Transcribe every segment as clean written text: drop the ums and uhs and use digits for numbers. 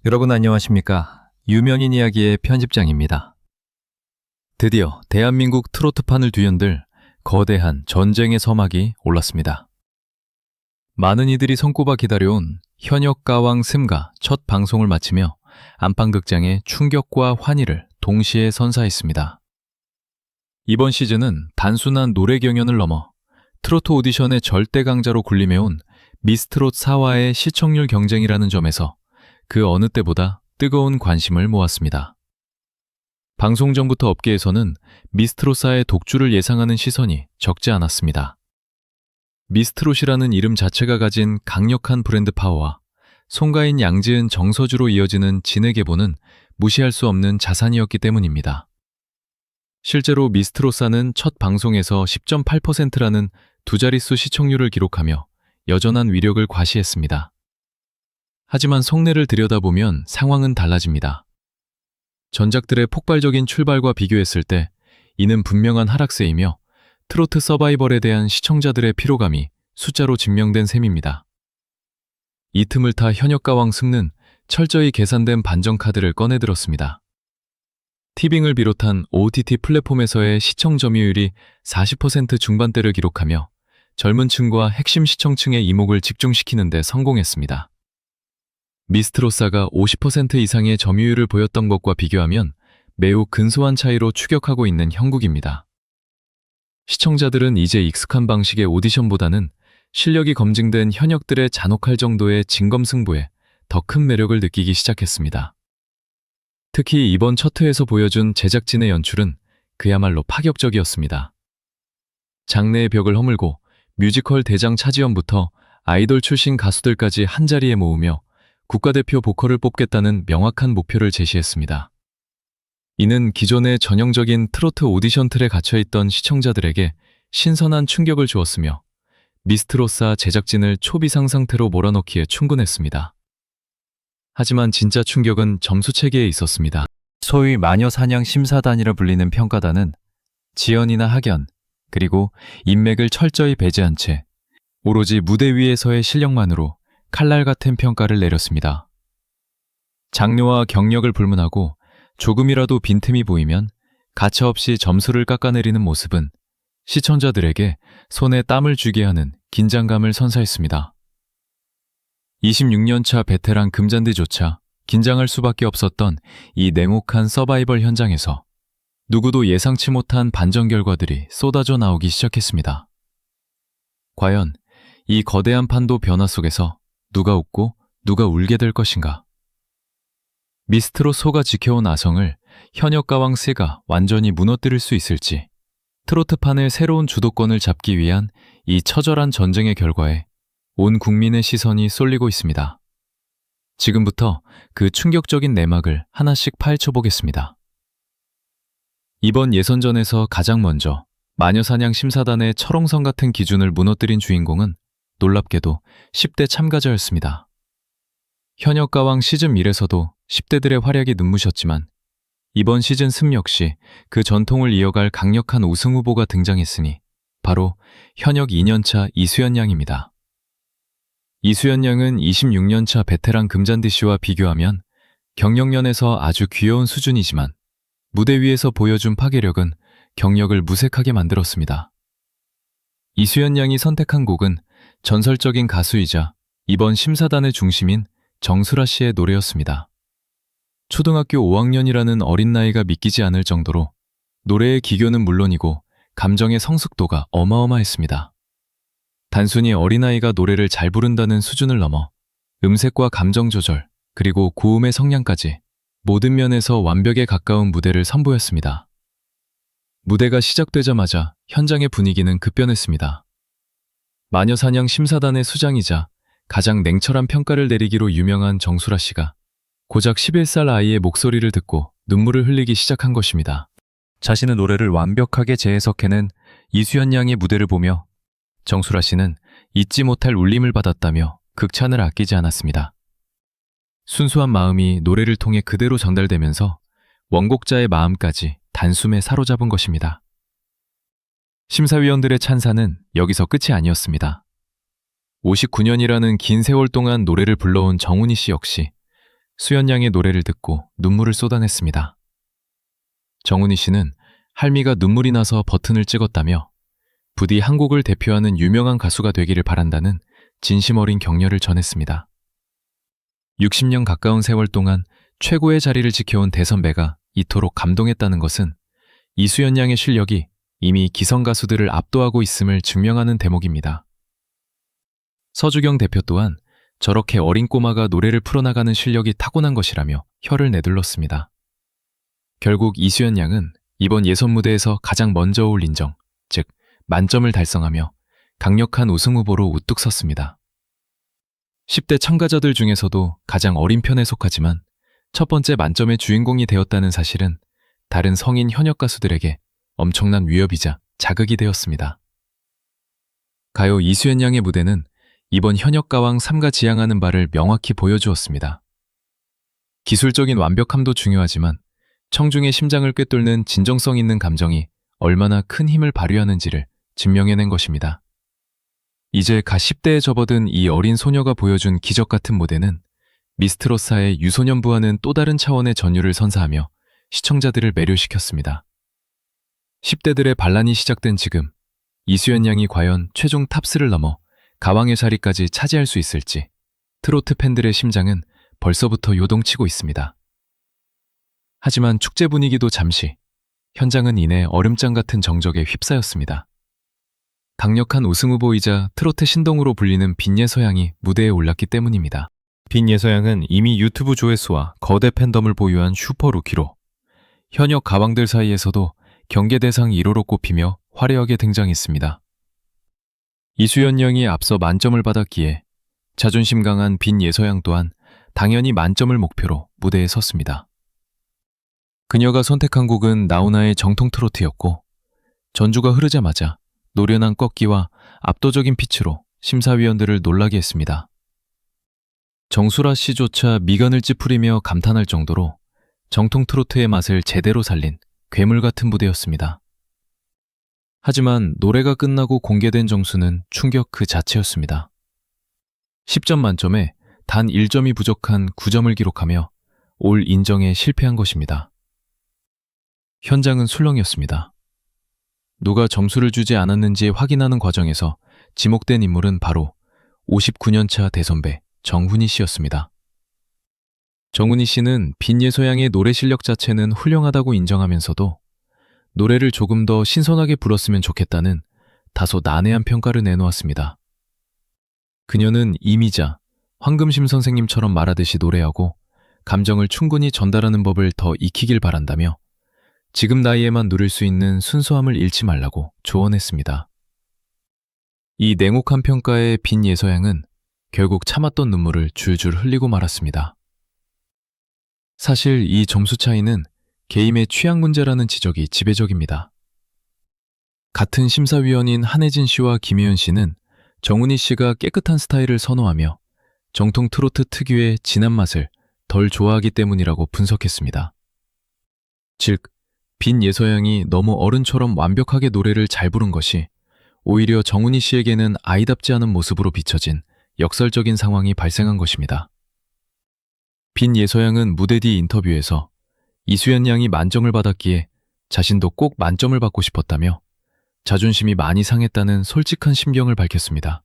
여러분 안녕하십니까? 유명인 이야기의 편집장입니다. 드디어 대한민국 트로트판을 뒤흔들 거대한 전쟁의 서막이 올랐습니다. 많은 이들이 손꼽아 기다려온 현역가왕 슴가 첫 방송을 마치며 안방극장의 충격과 환희를 동시에 선사했습니다. 이번 시즌은 단순한 노래 경연을 넘어 트로트 오디션의 절대 강자로 군림해온 미스트롯 4와의 시청률 경쟁이라는 점에서 그 어느 때보다 뜨거운 관심을 모았습니다. 방송 전부터 업계에서는 미스트롯사의 독주를 예상하는 시선이 적지 않았습니다. 미스트롯이라는 이름 자체가 가진 강력한 브랜드 파워와 송가인, 양지은, 정서주로 이어지는 진의 계보는 무시할 수 없는 자산이었기 때문입니다. 실제로 미스트롯사는 첫 방송에서 10.8%라는 두 자릿수 시청률을 기록하며 여전한 위력을 과시했습니다. 하지만 속내를 들여다보면 상황은 달라집니다. 전작들의 폭발적인 출발과 비교했을 때 이는 분명한 하락세이며 트로트 서바이벌에 대한 시청자들의 피로감이 숫자로 증명된 셈입니다. 이 틈을 타 현역가왕 슴는 철저히 계산된 반전 카드를 꺼내들었습니다. 티빙을 비롯한 OTT 플랫폼에서의 시청 점유율이 40% 중반대를 기록하며 젊은 층과 핵심 시청층의 이목을 집중시키는 데 성공했습니다. 미스트롯사가 50% 이상의 점유율을 보였던 것과 비교하면 매우 근소한 차이로 추격하고 있는 형국입니다. 시청자들은 이제 익숙한 방식의 오디션보다는 실력이 검증된 현역들의 잔혹할 정도의 진검승부에 더 큰 매력을 느끼기 시작했습니다. 특히 이번 첫 회에서 보여준 제작진의 연출은 그야말로 파격적이었습니다. 장래의 벽을 허물고 뮤지컬 대장 차지연부터 아이돌 출신 가수들까지 한자리에 모으며 국가대표 보컬을 뽑겠다는 명확한 목표를 제시했습니다. 이는 기존의 전형적인 트로트 오디션 틀에 갇혀있던 시청자들에게 신선한 충격을 주었으며 미스트롯사 제작진을 초비상 상태로 몰아넣기에 충분했습니다. 하지만 진짜 충격은 점수 체계에 있었습니다. 소위 마녀사냥 심사단이라 불리는 평가단은 지연이나 학연, 그리고 인맥을 철저히 배제한 채 오로지 무대 위에서의 실력만으로 칼날 같은 평가를 내렸습니다. 장르와 경력을 불문하고 조금이라도 빈틈이 보이면 가차없이 점수를 깎아내리는 모습은 시청자들에게 손에 땀을 쥐게 하는 긴장감을 선사했습니다. 26년차 베테랑 금잔디조차 긴장할 수밖에 없었던 이 냉혹한 서바이벌 현장에서 누구도 예상치 못한 반전 결과들이 쏟아져 나오기 시작했습니다. 과연 이 거대한 판도 변화 속에서 누가 웃고 누가 울게 될 것인가? 미스트롯 소가 지켜온 아성을 현역가왕 슴가 완전히 무너뜨릴 수 있을지, 트로트판의 새로운 주도권을 잡기 위한 이 처절한 전쟁의 결과에 온 국민의 시선이 쏠리고 있습니다. 지금부터 그 충격적인 내막을 하나씩 파헤쳐 보겠습니다. 이번 예선전에서 가장 먼저 마녀사냥 심사단의 철옹성 같은 기준을 무너뜨린 주인공은 놀랍게도 10대 참가자였습니다. 현역가왕 시즌 1에서도 10대들의 활약이 눈부셨지만 이번 시즌 슴 역시 그 전통을 이어갈 강력한 우승 후보가 등장했으니 바로 현역 2년차 이수연 양입니다. 이수연 양은 26년차 베테랑 금잔디 씨와 비교하면 경력면에서 아주 귀여운 수준이지만 무대 위에서 보여준 파괴력은 경력을 무색하게 만들었습니다. 이수연 양이 선택한 곡은 전설적인 가수이자 이번 심사단의 중심인 정수라 씨의 노래였습니다. 초등학교 5학년이라는 어린 나이가 믿기지 않을 정도로 노래의 기교는 물론이고 감정의 성숙도가 어마어마했습니다. 단순히 어린아이가 노래를 잘 부른다는 수준을 넘어 음색과 감정 조절, 그리고 고음의 성량까지 모든 면에서 완벽에 가까운 무대를 선보였습니다. 무대가 시작되자마자 현장의 분위기는 급변했습니다. 마녀사냥 심사단의 수장이자 가장 냉철한 평가를 내리기로 유명한 정수라 씨가 고작 11살 아이의 목소리를 듣고 눈물을 흘리기 시작한 것입니다. 자신의 노래를 완벽하게 재해석해낸 이수연 양의 무대를 보며 정수라 씨는 잊지 못할 울림을 받았다며 극찬을 아끼지 않았습니다. 순수한 마음이 노래를 통해 그대로 전달되면서 원곡자의 마음까지 단숨에 사로잡은 것입니다. 심사위원들의 찬사는 여기서 끝이 아니었습니다. 59년이라는 긴 세월 동안 노래를 불러온 정훈이 씨 역시 수연 양의 노래를 듣고 눈물을 쏟아냈습니다. 정훈이 씨는 할미가 눈물이 나서 버튼을 찍었다며 부디 한국을 대표하는 유명한 가수가 되기를 바란다는 진심 어린 격려를 전했습니다. 60년 가까운 세월 동안 최고의 자리를 지켜온 대선배가 이토록 감동했다는 것은 이수연 양의 실력이 이미 기성 가수들을 압도하고 있음을 증명하는 대목입니다. 서주경 대표 또한 저렇게 어린 꼬마가 노래를 풀어나가는 실력이 타고난 것이라며 혀를 내둘렀습니다. 결국 이수연 양은 이번 예선 무대에서 가장 먼저 올 인정, 즉 만점을 달성하며 강력한 우승 후보로 우뚝 섰습니다. 10대 참가자들 중에서도 가장 어린 편에 속하지만 첫 번째 만점의 주인공이 되었다는 사실은 다른 성인 현역 가수들에게 엄청난 위협이자 자극이 되었습니다. 가요 이수연 양의 무대는 이번 현역 가왕 3가 지향하는 바를 명확히 보여주었습니다. 기술적인 완벽함도 중요하지만 청중의 심장을 꿰뚫는 진정성 있는 감정이 얼마나 큰 힘을 발휘하는지를 증명해낸 것입니다. 이제 가 10대에 접어든 이 어린 소녀가 보여준 기적 같은 무대는 미스트롯사의 유소년부와는 또 다른 차원의 전율을 선사하며 시청자들을 매료시켰습니다. 10대들의 반란이 시작된 지금 이수연 양이 과연 최종 탑3를 넘어 가왕의 자리까지 차지할 수 있을지 트로트 팬들의 심장은 벌써부터 요동치고 있습니다. 하지만 축제 분위기도 잠시, 현장은 이내 얼음장 같은 정적에 휩싸였습니다. 강력한 우승 후보이자 트로트 신동으로 불리는 빈예서양이 무대에 올랐기 때문입니다. 빈예서양은 이미 유튜브 조회수와 거대 팬덤을 보유한 슈퍼루키로 현역 가왕들 사이에서도 경계 대상 1호로 꼽히며 화려하게 등장했습니다. 이수연 양이 앞서 만점을 받았기에 자존심 강한 빈예서양 또한 당연히 만점을 목표로 무대에 섰습니다. 그녀가 선택한 곡은 나훈아의 정통 트로트였고 전주가 흐르자마자 노련한 꺾기와 압도적인 피치로 심사위원들을 놀라게 했습니다. 정수라 씨조차 미간을 찌푸리며 감탄할 정도로 정통 트로트의 맛을 제대로 살린 괴물 같은 무대였습니다. 하지만 노래가 끝나고 공개된 점수는 충격 그 자체였습니다. 10점 만점에 단 1점이 부족한 9점을 기록하며 올 인정에 실패한 것입니다. 현장은 술렁이었습니다. 누가 점수를 주지 않았는지 확인하는 과정에서 지목된 인물은 바로 59년차 대선배 정훈이 씨였습니다. 정훈이 씨는 빈예서양의 노래 실력 자체는 훌륭하다고 인정하면서도 노래를 조금 더 신선하게 불렀으면 좋겠다는 다소 난해한 평가를 내놓았습니다. 그녀는 이미자, 황금심 선생님처럼 말하듯이 노래하고 감정을 충분히 전달하는 법을 더 익히길 바란다며 지금 나이에만 누릴 수 있는 순수함을 잃지 말라고 조언했습니다. 이 냉혹한 평가에 빈예서양은 결국 참았던 눈물을 줄줄 흘리고 말았습니다. 사실 이 점수 차이는 개인의 취향 문제라는 지적이 지배적입니다. 같은 심사위원인 한혜진 씨와 김혜연 씨는 정훈이 씨가 깨끗한 스타일을 선호하며 정통 트로트 특유의 진한 맛을 덜 좋아하기 때문이라고 분석했습니다. 즉, 빈예서양이 너무 어른처럼 완벽하게 노래를 잘 부른 것이 오히려 정훈이 씨에게는 아이답지 않은 모습으로 비춰진 역설적인 상황이 발생한 것입니다. 빈예서양은 무대 뒤 인터뷰에서 이수연 양이 만점을 받았기에 자신도 꼭 만점을 받고 싶었다며 자존심이 많이 상했다는 솔직한 심경을 밝혔습니다.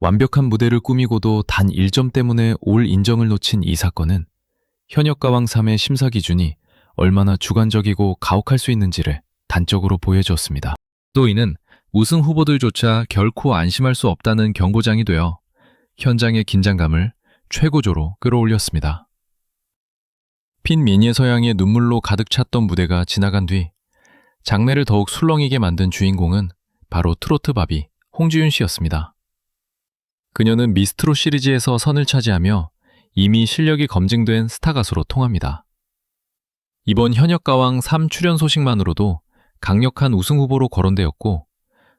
완벽한 무대를 꾸미고도 단 1점 때문에 올 인정을 놓친 이 사건은 현역 가왕 3의 심사 기준이 얼마나 주관적이고 가혹할 수 있는지를 단적으로 보여주었습니다. 또 이는 우승 후보들조차 결코 안심할 수 없다는 경고장이 되어 현장의 긴장감을 최고조로 끌어올렸습니다. 빈예서양의 눈물로 가득 찼던 무대가 지나간 뒤 장례를 더욱 술렁이게 만든 주인공은 바로 트로트 바비 홍지윤 씨였습니다. 그녀는 미스트롯 시리즈에서 선을 차지하며 이미 실력이 검증된 스타 가수로 통합니다. 이번 현역 가왕 3 출연 소식만으로도 강력한 우승 후보로 거론되었고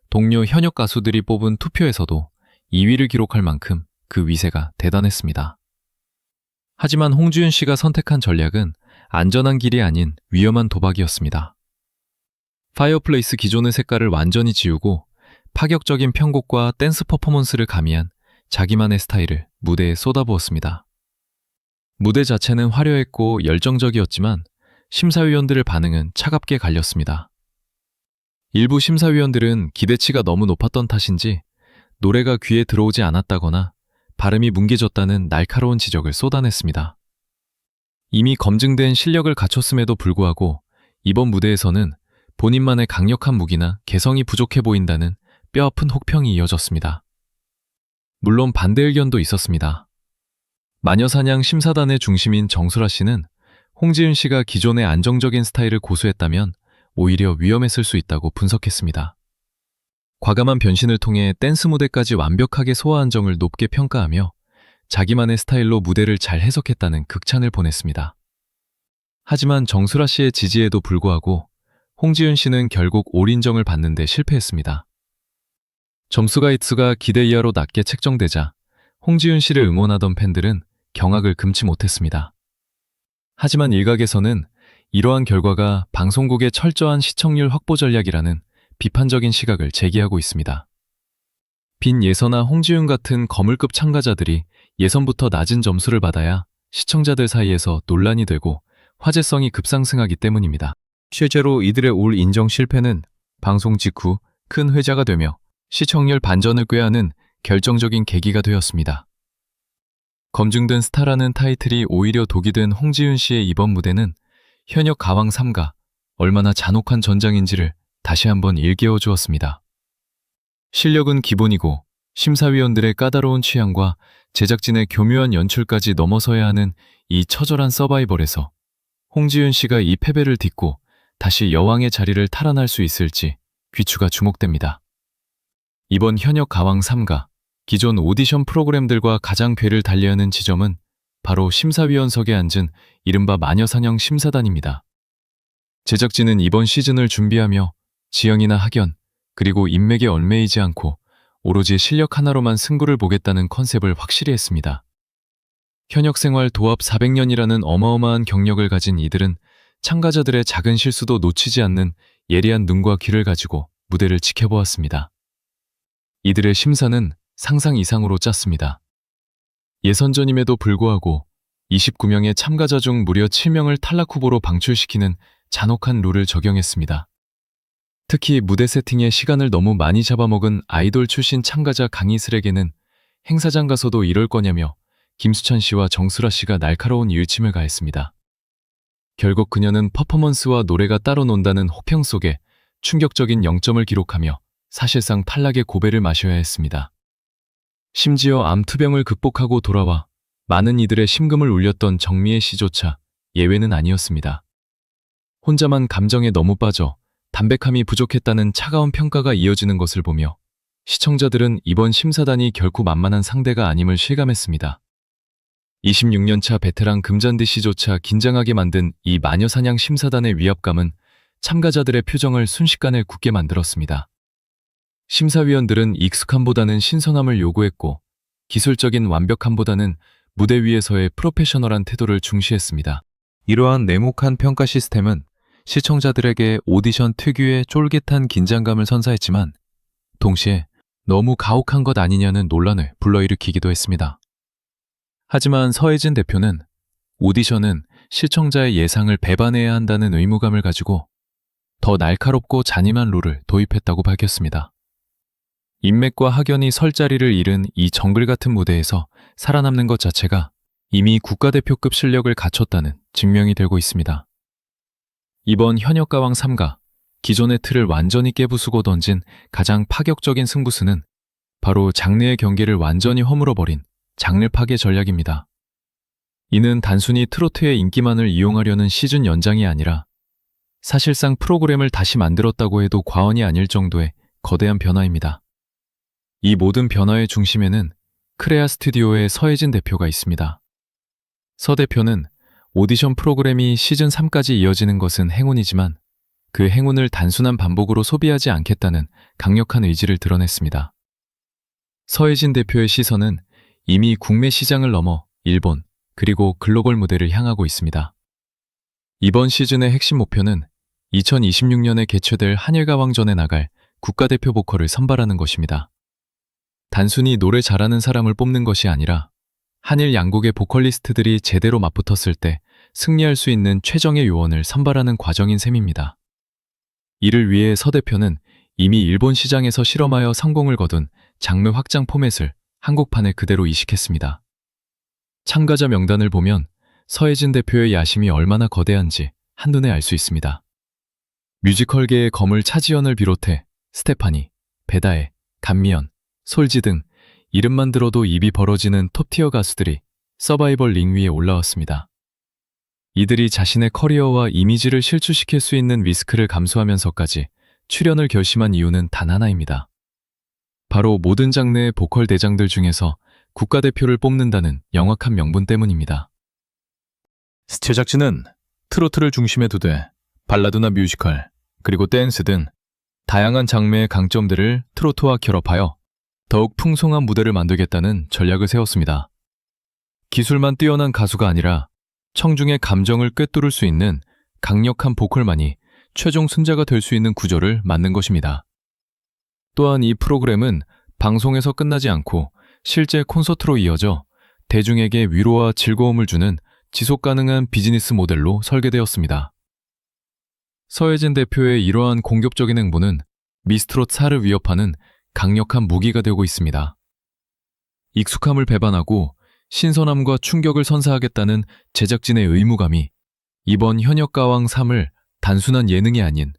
동료 현역 가수들이 뽑은 투표에서도 2위를 기록할 만큼 그 위세가 대단했습니다. 하지만 홍지윤 씨가 선택한 전략은 안전한 길이 아닌 위험한 도박이었습니다. 파이어플레이스 기존의 색깔을 완전히 지우고 파격적인 편곡과 댄스 퍼포먼스를 가미한 자기만의 스타일을 무대에 쏟아부었습니다. 무대 자체는 화려했고 열정적이었지만 심사위원들의 반응은 차갑게 갈렸습니다. 일부 심사위원들은 기대치가 너무 높았던 탓인지 노래가 귀에 들어오지 않았다거나 발음이 뭉개졌다는 날카로운 지적을 쏟아냈습니다. 이미 검증된 실력을 갖췄음에도 불구하고 이번 무대에서는 본인만의 강력한 무기나 개성이 부족해 보인다는 뼈아픈 혹평이 이어졌습니다. 물론 반대 의견도 있었습니다. 마녀사냥 심사단의 중심인 정수라 씨는 홍지윤 씨가 기존의 안정적인 스타일을 고수했다면 오히려 위험했을 수 있다고 분석했습니다. 과감한 변신을 통해 댄스 무대까지 완벽하게 소화한 점을 높게 평가하며 자기만의 스타일로 무대를 잘 해석했다는 극찬을 보냈습니다. 하지만 정수라 씨의 지지에도 불구하고 홍지윤 씨는 결국 올 인정을 받는 데 실패했습니다. 점수가 기대 이하로 낮게 책정되자 홍지윤 씨를 응원하던 팬들은 경악을 금치 못했습니다. 하지만 일각에서는 이러한 결과가 방송국의 철저한 시청률 확보 전략이라는 비판적인 시각을 제기하고 있습니다. 빈 예서나 홍지윤 같은 거물급 참가자들이 예선부터 낮은 점수를 받아야 시청자들 사이에서 논란이 되고 화제성이 급상승하기 때문입니다. 실제로 이들의 올 인정 실패는 방송 직후 큰 회자가 되며 시청률 반전을 꾀하는 결정적인 계기가 되었습니다. 검증된 스타라는 타이틀이 오히려 독이 된 홍지윤 씨의 이번 무대는 현역 가왕 3가 얼마나 잔혹한 전장인지를 다시 한번 일깨워 주었습니다. 실력은 기본이고 심사위원들의 까다로운 취향과 제작진의 교묘한 연출까지 넘어서야 하는 이 처절한 서바이벌에서 홍지윤 씨가 이 패배를 딛고 다시 여왕의 자리를 탈환할 수 있을지 귀추가 주목됩니다. 이번 현역 가왕 3가 기존 오디션 프로그램들과 가장 궤를 달리하는 지점은 바로 심사위원석에 앉은 이른바 마녀사냥 심사단입니다. 제작진은 이번 시즌을 준비하며 지형이나 학연, 그리고 인맥에 얽매이지 않고 오로지 실력 하나로만 승부를 보겠다는 컨셉을 확실히 했습니다. 현역 생활 도합 400년이라는 어마어마한 경력을 가진 이들은 참가자들의 작은 실수도 놓치지 않는 예리한 눈과 귀를 가지고 무대를 지켜보았습니다. 이들의 심사는 상상 이상으로 짰습니다. 예선전임에도 불구하고 29명의 참가자 중 무려 7명을 탈락 후보로 방출시키는 잔혹한 룰을 적용했습니다. 특히 무대 세팅에 시간을 너무 많이 잡아먹은 아이돌 출신 참가자 강희슬에게는 행사장 가서도 이럴 거냐며 김수찬 씨와 정수라 씨가 날카로운 일침을 가했습니다. 결국 그녀는 퍼포먼스와 노래가 따로 논다는 혹평 속에 충격적인 0점을 기록하며 사실상 탈락의 고배를 마셔야 했습니다. 심지어 암투병을 극복하고 돌아와 많은 이들의 심금을 울렸던 정미애 씨조차 예외는 아니었습니다. 혼자만 감정에 너무 빠져 담백함이 부족했다는 차가운 평가가 이어지는 것을 보며 시청자들은 이번 심사단이 결코 만만한 상대가 아님을 실감했습니다. 26년차 베테랑 금잔디 씨조차 긴장하게 만든 이 마녀사냥 심사단의 위압감은 참가자들의 표정을 순식간에 굳게 만들었습니다. 심사위원들은 익숙함보다는 신선함을 요구했고 기술적인 완벽함보다는 무대 위에서의 프로페셔널한 태도를 중시했습니다. 이러한 냉혹한 평가 시스템은 시청자들에게 오디션 특유의 쫄깃한 긴장감을 선사했지만 동시에 너무 가혹한 것 아니냐는 논란을 불러일으키기도 했습니다. 하지만 서혜진 대표는 오디션은 시청자의 예상을 배반해야 한다는 의무감을 가지고 더 날카롭고 잔인한 룰을 도입했다고 밝혔습니다. 인맥과 학연이 설 자리를 잃은 이 정글 같은 무대에서 살아남는 것 자체가 이미 국가대표급 실력을 갖췄다는 증명이 되고 있습니다. 이번 현역 가왕 3가 기존의 틀을 완전히 깨부수고 던진 가장 파격적인 승부수는 바로 장르의 경계를 완전히 허물어버린 장르 파괴 전략입니다. 이는 단순히 트로트의 인기만을 이용하려는 시즌 연장이 아니라 사실상 프로그램을 다시 만들었다고 해도 과언이 아닐 정도의 거대한 변화입니다. 이 모든 변화의 중심에는 크레아 스튜디오의 서혜진 대표가 있습니다. 서 대표는 오디션 프로그램이 시즌 3까지 이어지는 것은 행운이지만 그 행운을 단순한 반복으로 소비하지 않겠다는 강력한 의지를 드러냈습니다. 서혜진 대표의 시선은 이미 국내 시장을 넘어 일본 그리고 글로벌 무대를 향하고 있습니다. 이번 시즌의 핵심 목표는 2026년에 개최될 한일가왕전에 나갈 국가대표 보컬을 선발하는 것입니다. 단순히 노래 잘하는 사람을 뽑는 것이 아니라 한일 양국의 보컬리스트들이 제대로 맞붙었을 때 승리할 수 있는 최정의 요원을 선발하는 과정인 셈입니다. 이를 위해 서 대표는 이미 일본 시장에서 실험하여 성공을 거둔 장르 확장 포맷을 한국판에 그대로 이식했습니다. 참가자 명단을 보면 서혜진 대표의 야심이 얼마나 거대한지 한눈에 알 수 있습니다. 뮤지컬계의 거물 차지연을 비롯해 스테파니, 배다혜, 감미연, 솔지 등 이름만 들어도 입이 벌어지는 톱티어 가수들이 서바이벌 링 위에 올라왔습니다. 이들이 자신의 커리어와 이미지를 실추시킬 수 있는 리스크를 감수하면서까지 출연을 결심한 이유는 단 하나입니다. 바로 모든 장르의 보컬 대장들 중에서 국가대표를 뽑는다는 명확한 명분 때문입니다. 제작진은 트로트를 중심에 두되 발라드나 뮤지컬, 그리고 댄스 등 다양한 장르의 강점들을 트로트와 결합하여 더욱 풍성한 무대를 만들겠다는 전략을 세웠습니다. 기술만 뛰어난 가수가 아니라 청중의 감정을 꿰뚫을 수 있는 강력한 보컬만이 최종 승자가 될 수 있는 구조를 만든 것입니다. 또한 이 프로그램은 방송에서 끝나지 않고 실제 콘서트로 이어져 대중에게 위로와 즐거움을 주는 지속 가능한 비즈니스 모델로 설계되었습니다. 서혜진 대표의 이러한 공격적인 행보는 미스트롯 4를 위협하는 강력한 무기가 되고 있습니다. 익숙함을 배반하고 신선함과 충격을 선사하겠다는 제작진의 의무감이 이번 현역가왕 3을 단순한 예능이 아닌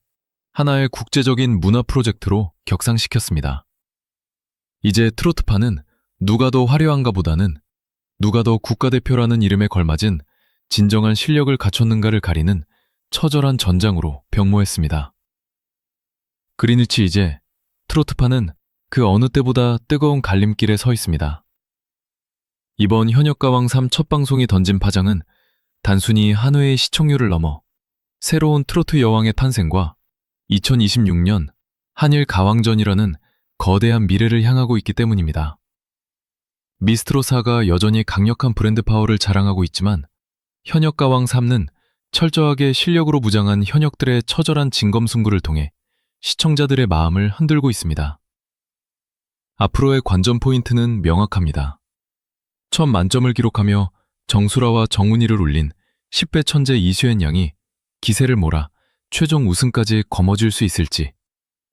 하나의 국제적인 문화 프로젝트로 격상시켰습니다. 이제 트로트파는 누가 더 화려한가 보다는 누가 더 국가대표라는 이름에 걸맞은 진정한 실력을 갖췄는가를 가리는 처절한 전장으로 변모했습니다. 그리니치 이제 트로트파는 그 어느 때보다 뜨거운 갈림길에 서 있습니다. 이번 현역가왕 3 첫 방송이 던진 파장은 단순히 한 회의 시청률을 넘어 새로운 트로트 여왕의 탄생과 2026년 한일 가왕전이라는 거대한 미래를 향하고 있기 때문입니다. 미스트롯4가 여전히 강력한 브랜드 파워를 자랑하고 있지만 현역가왕 3는 철저하게 실력으로 무장한 현역들의 처절한 진검승부를 통해 시청자들의 마음을 흔들고 있습니다. 앞으로의 관전 포인트는 명확합니다. 첫 만점을 기록하며 정수라와 정훈이를 울린 10배 천재 이수연 양이 기세를 몰아 최종 우승까지 거머쥘 수 있을지,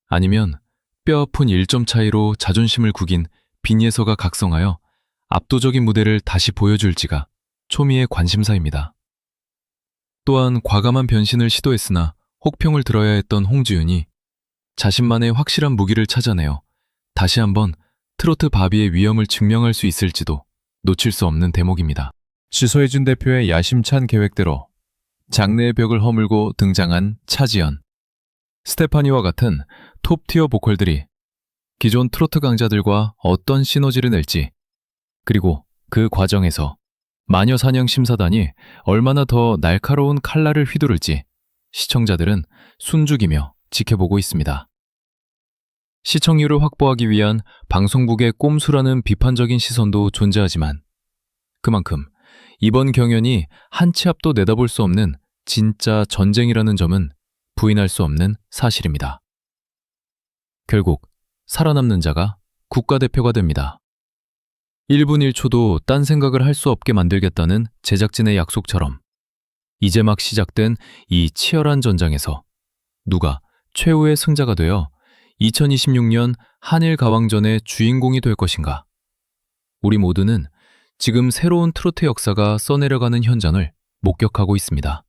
아니면 뼈아픈 1점 차이로 자존심을 구긴 빈예서가 각성하여 압도적인 무대를 다시 보여줄지가 초미의 관심사입니다. 또한 과감한 변신을 시도했으나 혹평을 들어야 했던 홍지윤이 자신만의 확실한 무기를 찾아내어 다시 한번 트로트 바비의 위엄을 증명할 수 있을지도 놓칠 수 없는 대목입니다. 서혜진 대표의 야심찬 계획대로 장르의 벽을 허물고 등장한 차지연, 스테파니와 같은 톱티어 보컬들이 기존 트로트 강자들과 어떤 시너지를 낼지, 그리고 그 과정에서 마녀사냥 심사단이 얼마나 더 날카로운 칼날을 휘두를지 시청자들은 숨죽이며 지켜보고 있습니다. 시청률을 확보하기 위한 방송국의 꼼수라는 비판적인 시선도 존재하지만 그만큼 이번 경연이 한 치 앞도 내다볼 수 없는 진짜 전쟁이라는 점은 부인할 수 없는 사실입니다. 결국 살아남는 자가 국가대표가 됩니다. 1분 1초도 딴 생각을 할 수 없게 만들겠다는 제작진의 약속처럼 이제 막 시작된 이 치열한 전장에서 누가 최후의 승자가 되어 2026년 한일 가왕전의 주인공이 될 것인가? 우리 모두는 지금 새로운 트로트 역사가 써내려가는 현장을 목격하고 있습니다.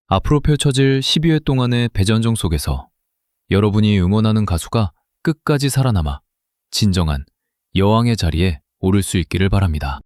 앞으로 펼쳐질 12회 동안의 배전정 속에서 여러분이 응원하는 가수가 끝까지 살아남아 진정한 여왕의 자리에 오를 수 있기를 바랍니다.